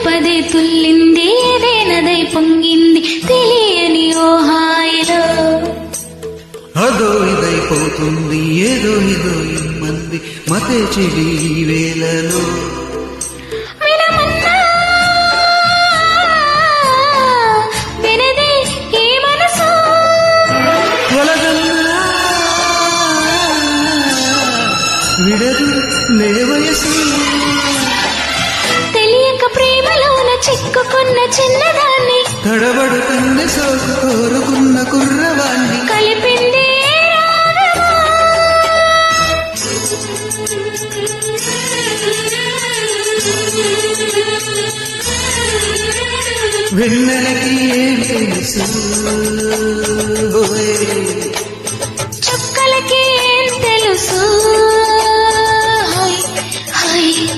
పదే తుల్లింది ఏదేనదై పొంగింది తెలియని ఓ హాయిలో అదో ఇదైపోతుంది ఏదో ఇదో ఇమ్మంది మతే చెడి ఈ వేళలో వినమన్నా వినదే ఈ మనసు తొలగన్నా విడదు లేవయసు తెలియక ప్రేమలోన చిక్కుకున్న చిన్నదాన్ని తడబడుతుంది సోకు కోరుకున్న కుర్రవాణ్ణి కలిపింది వెన్నెలకి ఏం తెలుసు చుక్కలకి ఏం తెలుసు